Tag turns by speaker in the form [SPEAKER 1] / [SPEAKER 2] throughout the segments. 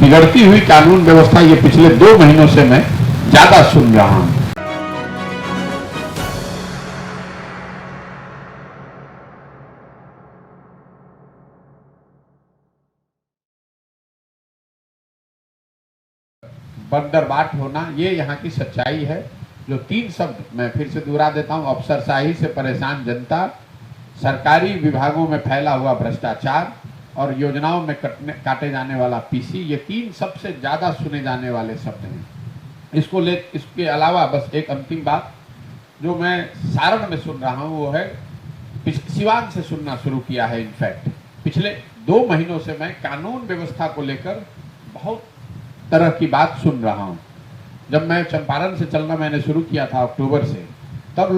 [SPEAKER 1] बिगड़ती हुई कानून व्यवस्था ये पिछले 2 महीनों से मैं ज्यादा सुन रहा हूं। बंदरबाट होना ये यहाँ की सच्चाई है। जो 3 शब्द मैं फिर से दोहरा देता हूँ, अफसरशाही से परेशान जनता, सरकारी विभागों में फैला हुआ भ्रष्टाचार और योजनाओं में काटे जाने वाला पीसी, ये 3 सबसे ज्यादा सुने जाने वाले शब्द हैं। इसके अलावा बस एक अंतिम बात जो मैं सारण में सुन रहा हूँ वो है, सिवान से सुनना शुरू किया है। इनफैक्ट पिछले 2 महीनों से मैं कानून व्यवस्था को लेकर बहुत तरह की बात सुन रहा हूँ। जब मैं चंपारण से चलना मैंने शुरू किया था अक्टूबर से, तब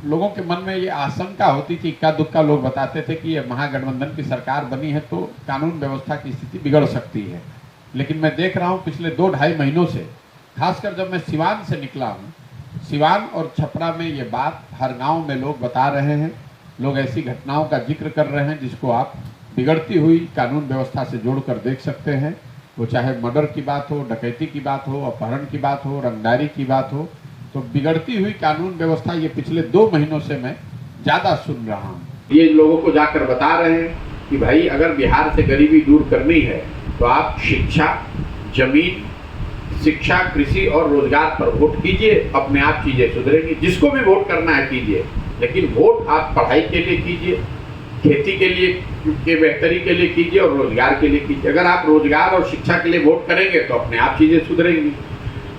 [SPEAKER 1] लोगों के मन में ये आशंका होती थी, इक्का दुक्का लोग बताते थे कि ये महागठबंधन की सरकार बनी है तो कानून व्यवस्था की स्थिति बिगड़ सकती है। लेकिन मैं देख रहा हूँ पिछले 2-2.5 महीनों से, खासकर जब मैं सिवान से निकला हूँ, सिवान और छपरा में ये बात हर गांव में लोग बता रहे हैं। लोग ऐसी घटनाओं का जिक्र कर रहे हैं जिसको आप बिगड़ती हुई कानून व्यवस्था से जोड़कर देख सकते हैं। वो चाहे मर्डर की बात हो, डकैती की बात हो, अपहरण की बात हो, रंगदारी की बात हो, तो बिगड़ती हुई कानून व्यवस्था ये पिछले 2 महीनों से मैं ज्यादा सुन रहा हूँ। ये लोगों को जाकर बता रहे हैं कि भाई अगर बिहार से गरीबी दूर करनी है तो आप शिक्षा, जमीन, शिक्षा, कृषि और रोजगार पर वोट कीजिए, अपने आप चीजें सुधरेंगी। जिसको भी वोट करना है कीजिए, लेकिन वोट आप पढ़ाई के लिए कीजिए, खेती के लिए के बेहतरी के लिए कीजिए और रोजगार के लिए कीजिए। अगर आप रोजगार और शिक्षा के लिए वोट करेंगे तो अपने आप चीजें सुधरेंगी।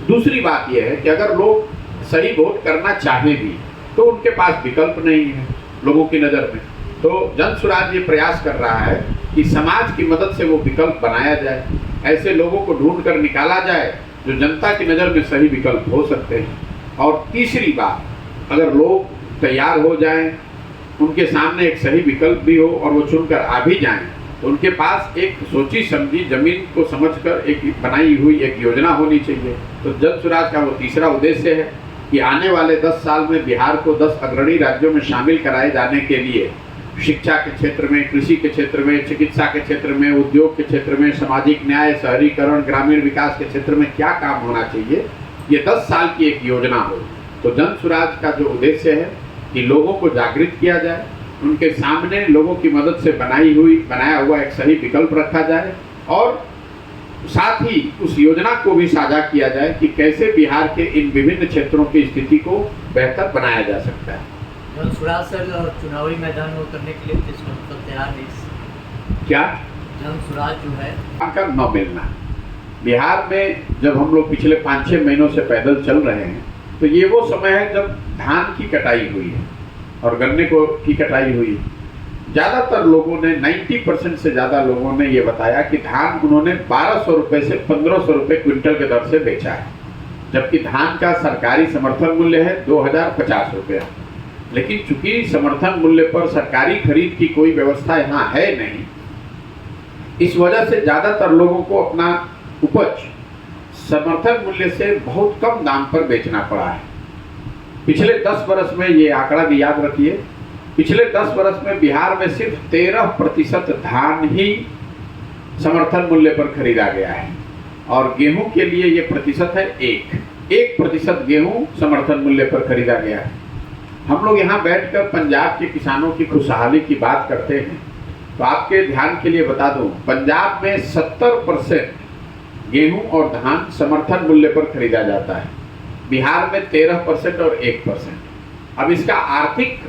[SPEAKER 1] दूसरी बात यह है कि अगर लोग सही वोट करना चाहें भी तो उनके पास विकल्प नहीं है लोगों की नज़र में। तो जन स्वराज ये प्रयास कर रहा है कि समाज की मदद से वो विकल्प बनाया जाए, ऐसे लोगों को ढूंढ कर निकाला जाए जो जनता की नज़र में सही विकल्प हो सकते हैं। और तीसरी बात, अगर लोग तैयार हो जाएं, उनके सामने एक सही विकल्प भी हो और वो चुनकर आ भी जाएं, तो उनके पास एक सोची समझी जमीन को समझकर एक बनाई हुई एक योजना होनी चाहिए। तो जन स्वराज का वो तीसरा उद्देश्य है कि आने वाले 10 साल में बिहार को 10 अग्रणी राज्यों में शामिल कराए जाने के लिए शिक्षा के क्षेत्र में, कृषि के क्षेत्र में, चिकित्सा के क्षेत्र में, उद्योग के क्षेत्र में, सामाजिक न्याय, शहरीकरण, ग्रामीण विकास के क्षेत्र में क्या काम होना चाहिए, ये 10 साल की एक योजना हो। तो जन स्वराज का जो उद्देश्य है कि लोगों को जागृत किया जाए, उनके सामने लोगों की मदद से बनाया हुआ एक सही विकल्प रखा जाए और साथ ही उस योजना को भी साझा किया जाए कि कैसे बिहार के इन विभिन्न क्षेत्रों की स्थिति को बेहतर बनाया जा सकता है।
[SPEAKER 2] जन स्वराज सर चुनावी मैदान में उतरने के लिए तैयार नहीं क्या? जन स्वराज जो है
[SPEAKER 1] का न मिलना, बिहार में जब हम लोग पिछले 5-6 महीनों से पैदल चल रहे हैं तो ये वो समय है जब धान की कटाई हुई है और गन्ने की कटाई हुई। ज़्यादातर लोगों ने 90% से ज़्यादा लोगों ने ये बताया कि धान उन्होंने 1200 रुपये से 1500 रुपये क्विंटल के दर से बेचा है, जबकि धान का सरकारी समर्थन मूल्य है 2050 रुपया। लेकिन चूंकि समर्थन मूल्य पर सरकारी खरीद की कोई व्यवस्था यहाँ है नहीं, इस वजह से ज़्यादातर लोगों को अपना उपज समर्थन मूल्य से बहुत कम दाम पर बेचना पड़ा है। पिछले 10 वर्ष में, ये आंकड़ा भी याद रखिए, पिछले 10 वर्ष में बिहार में सिर्फ 13% धान ही समर्थन मूल्य पर खरीदा गया है और गेहूं के लिए ये प्रतिशत है 1% गेहूं समर्थन मूल्य पर खरीदा गया है। हम लोग यहाँ बैठकर पंजाब के किसानों की खुशहाली की बात करते हैं, तो आपके ध्यान के लिए बता दूं, पंजाब में 70% गेहूं और धान समर्थन मूल्य पर खरीदा जाता है, बिहार में 13% और 1%। अब इसका आर्थिक